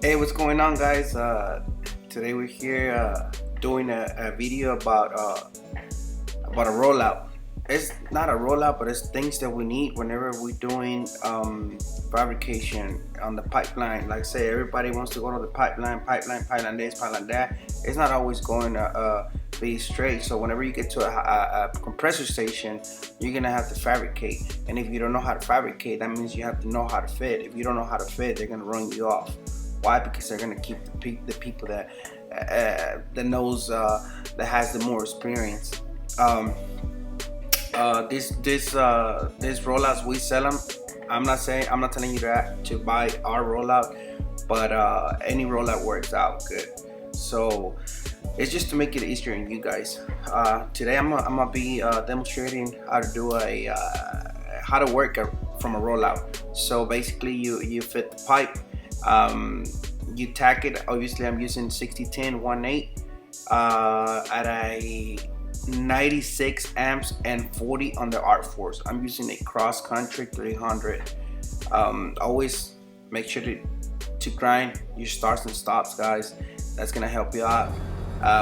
Hey, what's going on, guys? Today we're here doing a video about a rollout. It's not a rollout, but it's things that we need whenever we're doing fabrication on the pipeline. Like say, everybody wants to go to the pipeline this, pipeline that. It's not always going to be straight. So whenever you get to a compressor station, you're gonna have to fabricate. And if you don't know how to fabricate, that means you have to know how to fit. If you don't know how to fit, they're gonna run you off. Why? Because they're gonna keep the people that knows that has the more experience. This rollouts, we sell them. I'm not telling you that to buy our rollout, but any rollout works out good. So it's just to make it easier on you guys. Today I'm gonna be demonstrating how to do how to work from a rollout. So basically you fit the pipe. You tack it. Obviously I'm using 6010 1.8 at a 96 amps and 40 on the art force. I'm using a cross country 300. Always make sure to grind your starts and stops, guys. That's gonna help you out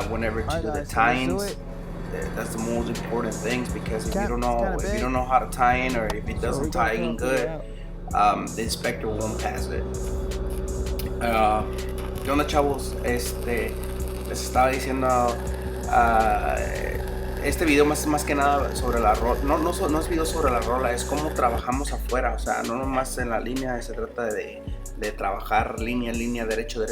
whenever to do the tie-ins. That's the most important things, because if you don't know how to tie in, or if it doesn't tie in good, the inspector won't pass it. ¿Qué onda, chavos? Les estaba diciendo este video más que nada sobre la rola. No es video sobre la rola, es cómo trabajamos afuera. O sea, no nomás en la línea, se trata de trabajar línea, derecho.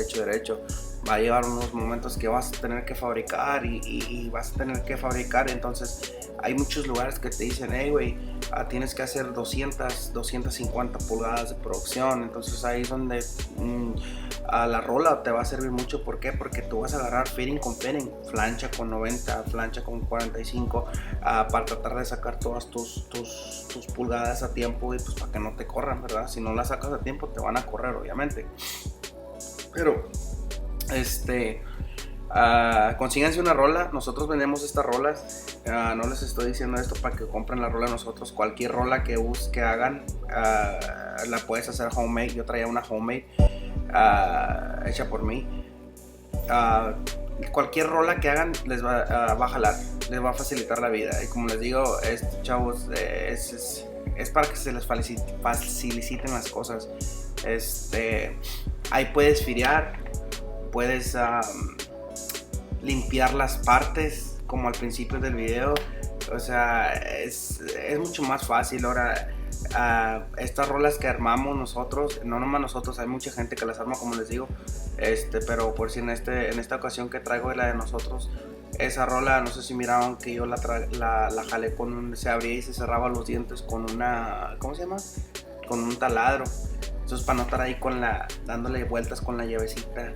Va a llevar unos momentos que vas a tener que fabricar y vas a tener que fabricar. Entonces hay muchos lugares que te dicen, hey, güey, tienes que hacer 250 pulgadas de producción. Entonces ahí es donde la rola te va a servir mucho. ¿Por qué? Porque tú vas a agarrar fitting con fitting, flancha con 90, flancha con 45, para tratar de sacar todas tus pulgadas a tiempo, y pues para que no te corran, ¿verdad? Si no las sacas a tiempo te van a correr, obviamente. Pero consíganse una rola. Nosotros vendemos estas rolas. No les estoy diciendo esto para que compren la rola nosotros. Cualquier rola que hagan, la puedes hacer homemade. Yo traía una homemade hecha por mí. Cualquier rola que hagan les va a jalar, les va a facilitar la vida. Y como les digo, chavos, es para que se les faciliten las cosas. Ahí puedes firear, puedes limpiar las partes como al principio del video. O sea, es mucho más fácil. Ahora, estas rolas que armamos nosotros, no nomás nosotros, hay mucha gente que las arma, como les digo, pero por si en esta ocasión que traigo la de nosotros, esa rola, no sé si miraron que yo la jalé se abría y se cerraba los dientes con una, ¿cómo se llama? Con un taladro. Eso es para no estar ahí dándole vueltas con la llavecita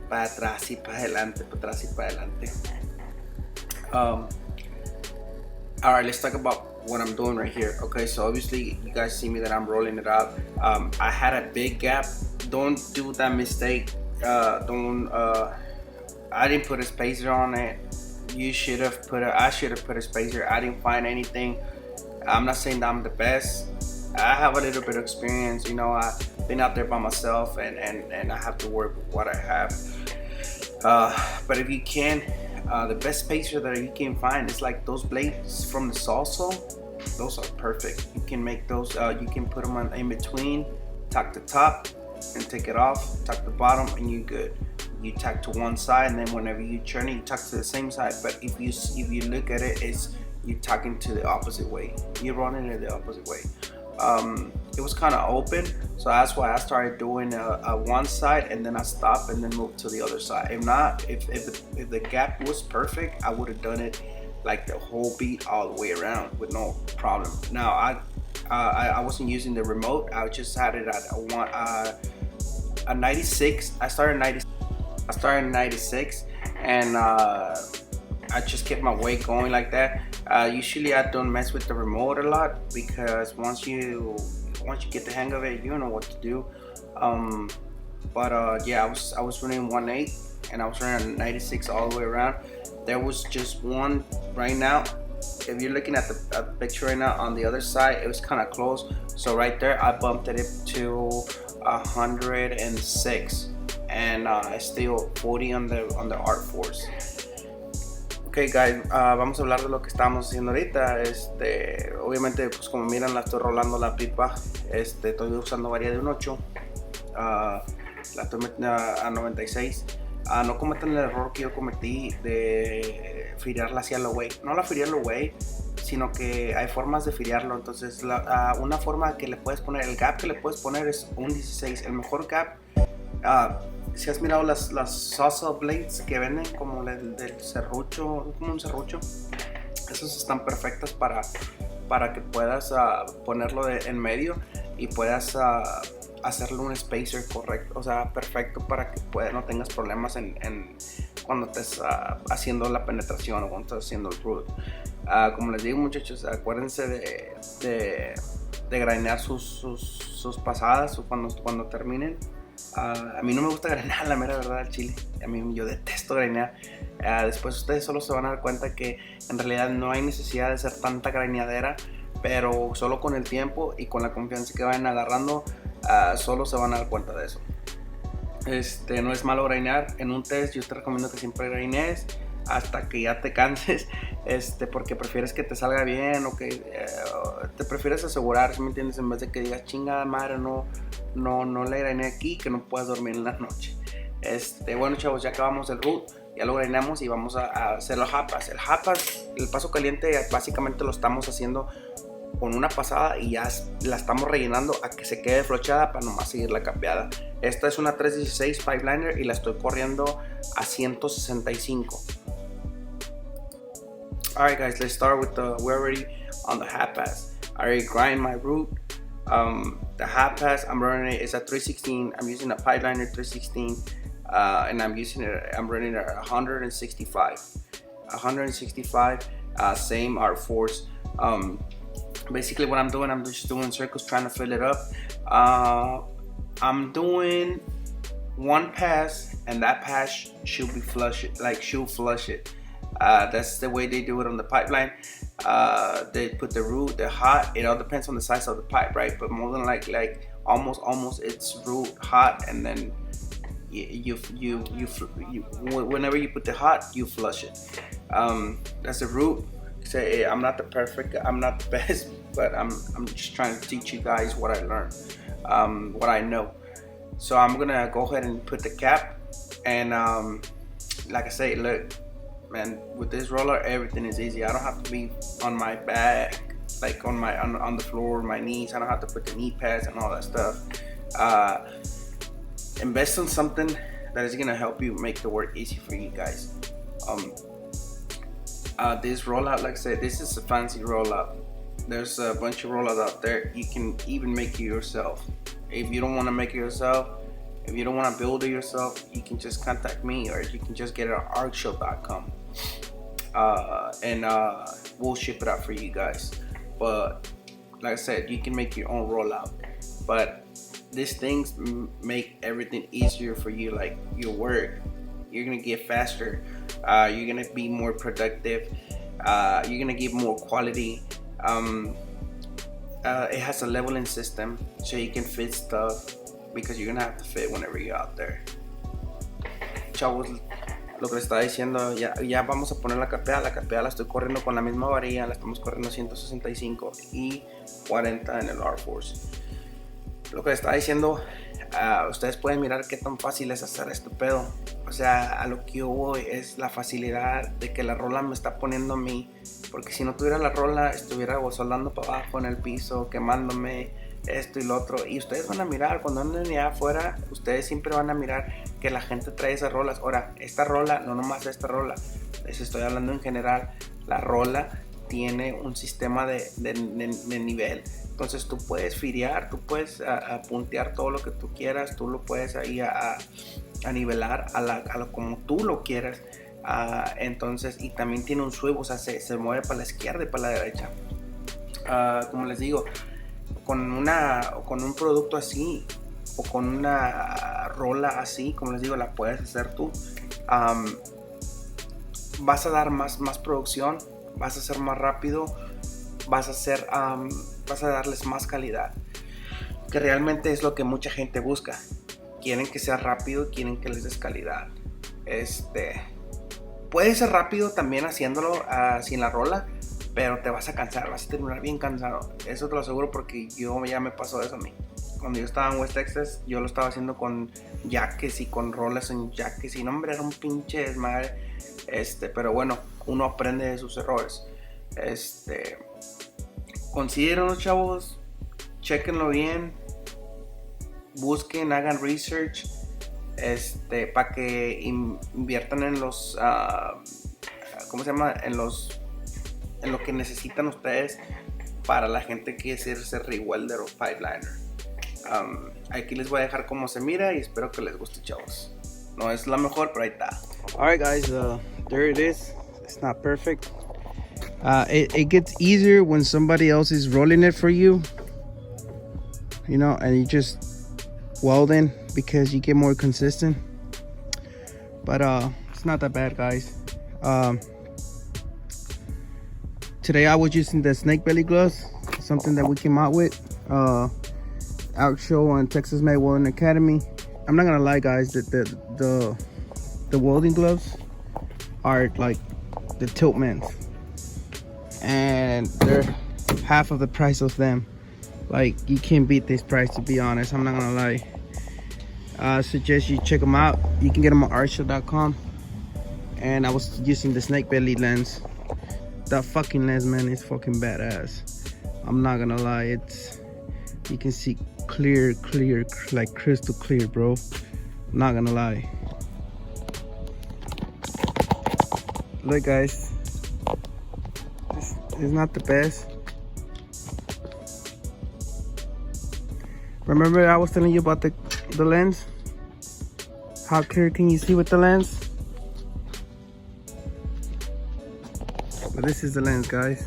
para atrás y para adelante, para atrás y para adelante. Alright, let's talk about what I'm doing right here. Okay, so obviously you guys see me that I'm rolling it out. I had a big gap. Don't do that mistake. I didn't put a spacer on it. I should have put a spacer. I didn't find anything. I'm not saying that I'm the best. I have a little bit of experience. You know, I've been out there by myself, and I have to work with what I have. But if you can, the best spacer that you can find is like those blades from the Salsa. Those are perfect. You can make those. You can put them in between, tack the top, and take it off. Tack the bottom, and you're good. You tack to one side, and then whenever you turn it, you tack to the same side. But if you look at it, you're tacking to the opposite way. You're running it the opposite way. It was kind of open, so that's why I started doing a one side, and then I stopped and then moved to the other side. If not, if the gap was perfect, I would have done it like the whole beat all the way around with no problem. Now I wasn't using the remote. I just had it at a 96. I started 96, and I just kept my weight going like that. Usually I don't mess with the remote a lot, because once you get the hang of it, you know what to do. Yeah, I was running 1.8, and I was running 96 all the way around. There was just one right now. If you're looking at the picture right now, on the other side, it was kind of close. So right there, I bumped it to 106. and still 40 on the art force. Okay guys, vamos a hablar de lo que estamos haciendo ahorita. Obviamente, pues como miran, la estoy rolando la pipa. Estoy usando varía de un 8. La estoy metiendo a 96. No cometan el error que yo cometí de firiarla hacia low way. No la firié low way, sino que hay formas de firiarlo. Entonces una forma que le puedes poner, el gap que le puedes poner es un 16. El mejor gap, si has mirado las salsa blades que venden como del serrucho, como un serrucho, esos están perfectas para que puedas ponerlo en medio y puedas hacerle un spacer correcto, o sea, perfecto, para que no tengas problemas cuando estés haciendo la penetración o cuando estás haciendo el root. Como les digo, muchachos, acuérdense de grainear sus pasadas o cuando terminen. A mí no me gusta grainear, la mera verdad, al chile. Yo detesto grainear. Después ustedes solo se van a dar cuenta que en realidad no hay necesidad de hacer tanta graineadera, pero solo con el tiempo y con la confianza que vayan agarrando, solo se van a dar cuenta de eso. No es malo grainear. En un test yo te recomiendo que siempre grainees hasta que ya te canses, porque prefieres que te salga bien, o que te prefieres asegurar, ¿sí me entiendes? En vez de que digas, chingada madre, no le graineé aquí, que no puedas dormir en la noche. Bueno, chavos, ya acabamos el root, ya lo graineamos y vamos a hacer los hot pass. El paso caliente, básicamente lo estamos haciendo con una pasada y ya la estamos rellenando a que se quede flochada para nomás seguir la capeada. Esta es una 316 pipeliner y la estoy corriendo a 165. Alright guys, let's start with we're already on the half pass. I already grind my root. The half pass I'm running it is a 316. I'm using a pipeliner 316, and I'm running it at 165. 165, same art force. Basically what I'm just doing circles, trying to fill it up. I'm doing one pass, and that pass should be flush it. That's the way they do it on the pipeline. They put the root, they're hot. It all depends on the size of the pipe, right? But more than like almost it's root hot, and then you whenever you put the hot, you flush it. That's the root. Say I'm not the best, but I'm just trying to teach you guys what I learned, what I know. So I'm gonna go ahead and put the cap, and like I say, look, man, with this roller everything is easy. I don't have to be on my back, like on the floor, my knees. I don't have to put the knee pads and all that stuff. Invest in something that is gonna help you make the work easy for you guys. This rollout, like I said, this is a fancy rollout. There's a bunch of rollouts out there. You can even make it yourself. If you don't want to make it yourself, if you don't want to build it yourself, you can just contact me, or you can just get it at arcshow.com, and we'll ship it out for you guys. But like I said, you can make your own rollout. But these things make everything easier for you, like your work. You're gonna get faster. You're gonna be more productive. You're gonna give more quality. It has a leveling system, so you can fit stuff, because you're gonna have to fit whenever you're out there. Chavos, lo que les estaba diciendo, ya vamos a poner la capeada. La capeada la estoy corriendo con la misma varilla, la estamos corriendo 165 y 40 en el art force. Lo que les estaba diciendo, ustedes pueden mirar qué tan fácil es hacer este pedo. O sea, a lo que yo voy es la facilidad de que la rola me está poniendo a mí. Porque si no tuviera la rola, estuviera soldando para abajo en el piso, quemándome esto y lo otro. Y ustedes van a mirar, cuando anden allá afuera, ustedes siempre van a mirar que la gente trae esas rolas. Ahora, esta rola, no nomás esta rola, les estoy hablando en general. La rola tiene un sistema de nivel. Entonces tú puedes firiar, tú puedes puntear todo lo que tú quieras, tú lo puedes ahí a nivelar a lo como tú lo quieras. Entonces, y también tiene un swivel, o sea, se mueve para la izquierda y para la derecha. Como les digo, con un producto así, o con una rola así, como les digo, la puedes hacer tú. Vas a dar más producción, vas a ser más rápido, vas a darles más calidad, que realmente es lo que mucha gente busca. quieren que sea rápido, quieren que les des calidad. Puede ser rápido también haciéndolo sin la rola, pero te vas a cansar, vas a terminar bien cansado. Eso te lo aseguro porque ya me pasó eso a mí. Cuando yo estaba en West Texas, yo lo estaba haciendo con jackets y con rolas en jackets y no, hombre, era un pinche desmadre. Pero bueno, uno aprende de sus errores. Considérenlo, chavos, chequenlo bien, busquen, hagan research, para que inviertan en los, ¿cómo se llama? En lo que necesitan ustedes para la gente que quiere ser Rig Welder o Pipeliner. Aquí les voy a dejar cómo se mira y espero que les guste, chavos. No es la mejor, pero ahí está. Alright guys, there it is. It's not perfect. It gets easier when somebody else is rolling it for you, you know, and you just welding because you get more consistent. But it's not that bad, guys. Today I was using the Snakebelly gloves, something that we came out with, out show on Texas Made Welding Academy. I'm not gonna lie, guys, that the welding gloves are like the Tiltmans, and they're half of the price of them. Like, you can't beat this price, to be honest. I'm not gonna lie. I suggest you check them out. You can get them on artshow.com. And I was using the Snakebelly lens. That fucking lens, man, is fucking badass. I'm not gonna lie, you can see clear, like crystal clear, bro. I'm not gonna lie. Look, guys, this is not the best. Remember I was telling you about the lens? How clear can you see with the lens? But this is the lens, guys.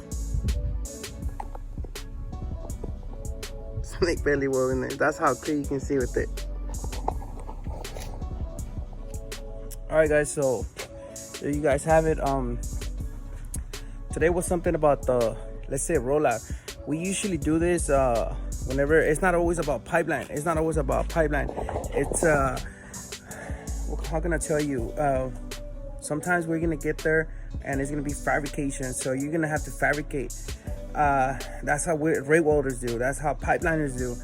Snakebelly Welding Lens. That's how clear you can see with it. Alright guys, so there you guys have it. Today was something about the, let's say, rollout. We usually do this whenever, it's not always about pipeline. It's not always about pipeline. It's how can I tell you? Sometimes we're gonna get there and it's gonna be fabrication. So you're gonna have to fabricate. That's how Rig Welders do. That's how pipeliners do.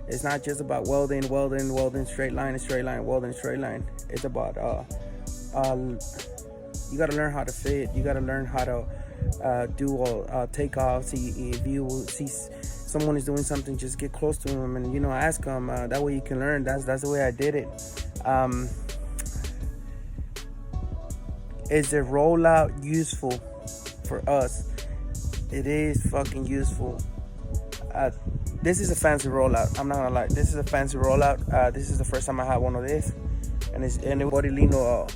It's not just about welding, straight line, welding, straight line. It's about you gotta learn how to fit. You gotta learn how to do takeoffs. If you see someone is doing something, just get close to them and, you know, ask them. That way you can learn. That's the way I did it. Is the rollout useful for us? It is fucking useful. This is a fancy rollout. I'm not gonna lie. This is a fancy rollout. This is the first time I had one of this, and it's anybody Lino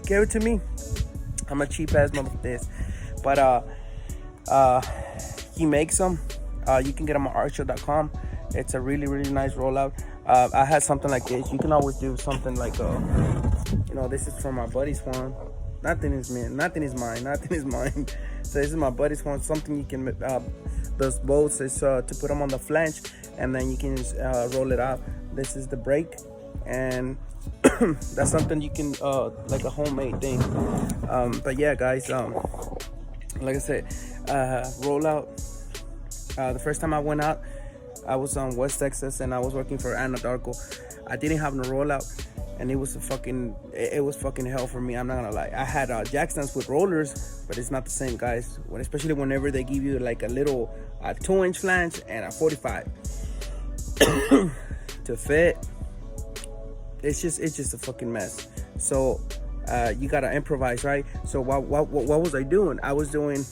gave it to me. I'm a cheap ass mother for this, but he makes them. You can get them on artshow.com. It's a really nice rollout. I had something like this. You can always do something like you know, this is from my buddy's one. Nothing is mine. So this is my buddy's one. Something you can those bolts is to put them on the flange, and then you can roll it out. This is the brake, and that's something you can like a homemade thing. But yeah, guys, like I said, rollout. The first time I went out, I was on West Texas and I was working for Anadarko. I didn't have no rollout, and it was fucking hell for me. I'm not gonna lie. I had jack stands with rollers, but it's not the same, guys. Especially whenever they give you like a little 2-inch flange and a 45 to fit. It's just a fucking mess. So you gotta improvise, right? So what was I doing? I was doing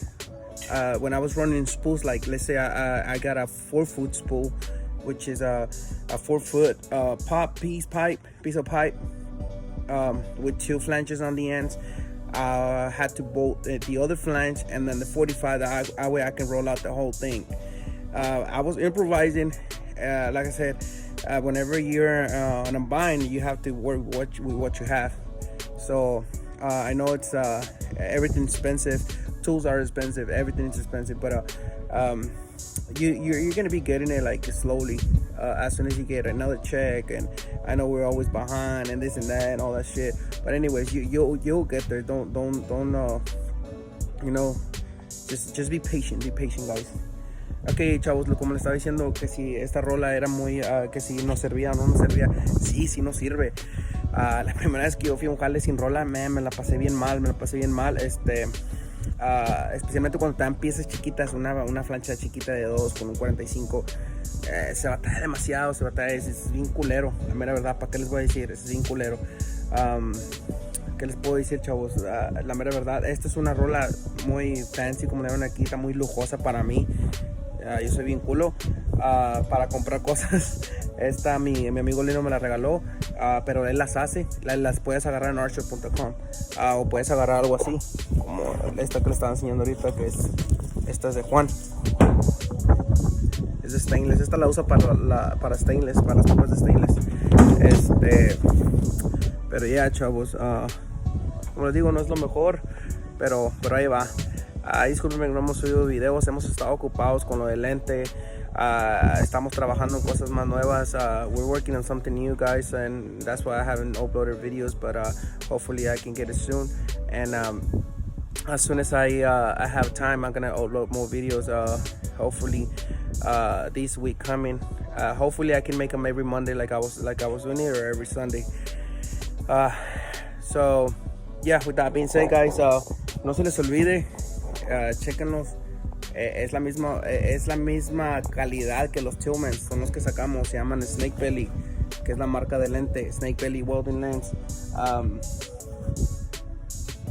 when I was running spools, like, let's say I got a 4-foot spool, which is a 4-foot piece of pipe with 2 flanges on the ends. I had to bolt the other flange and then the 45, that way I can roll out the whole thing. I was improvising. Like I said, whenever you're on a bind, you have to work with what you have. So I know it's everything's expensive. Tools are expensive. Everything's expensive. But you're gonna be getting it like slowly. as soon as you get another check. And I know we're always behind and this and that and all that shit. But anyways, you'll get there. Don't you know, just be patient guys. Ok, chavos, como les estaba diciendo, que si esta rola era muy, que si nos servía o no nos servía. Sí nos sirve. La primera vez que yo fui a un jale sin rola, me la pasé bien mal, especialmente cuando te dan piezas chiquitas, una flancha chiquita de 2 con un 45. Se batalla demasiado, es bien culero, la mera verdad. ¿Para qué les voy a decir? Es bien culero. ¿Qué les puedo decir, chavos? La mera verdad, esta es una rola muy fancy, como le ven aquí, está muy lujosa para mí. Yo soy bien culo para comprar cosas. Esta mi amigo Lino me la regaló, pero él las hace. Las puedes agarrar en archer.com, o puedes agarrar algo así como esta que le estaba enseñando ahorita, que esta es de Juan. Es de stainless. Esta la usa para stainless, para las copas de stainless. Pero ya, chavos, como les digo, no es lo mejor, pero ahí va. Disculpenme que no hemos subido videos, hemos estado ocupados con lo del lente. Estamos trabajando en cosas más nuevas. We're working on something new, guys, and that's why I haven't uploaded videos, but hopefully I can get it soon. And as soon as I have time, I'm gonna upload more videos. Hopefully this week coming. Hopefully I can make them every Monday like I was doing it, or every Sunday. So yeah, with that being said, guys, no se les olvide, chequenlos. Es la misma calidad que los Tillmans, son los que sacamos. Se llaman Snakebelly, que es la marca de lente. Snakebelly Welding Lens.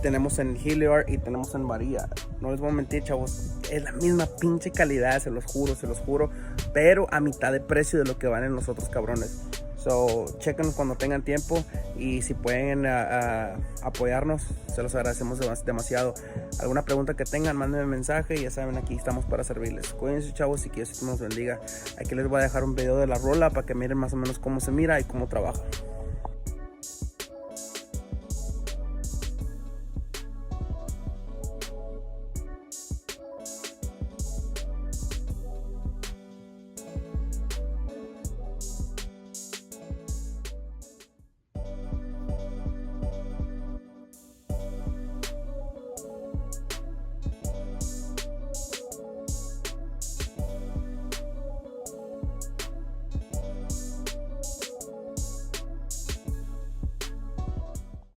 Tenemos en Hilliard y tenemos en María. No les voy a mentir, chavos, es la misma pinche calidad, se los juro, pero a mitad de precio de lo que valen los otros cabrones. So, chequenos cuando tengan tiempo, y si pueden apoyarnos, se los agradecemos demasiado. Alguna pregunta que tengan, mándenme un mensaje, y ya saben, aquí estamos para servirles. Cuídense, chavos, y que Dios nos bendiga. Aquí les voy a dejar un video de la rola para que miren más o menos cómo se mira y cómo trabaja.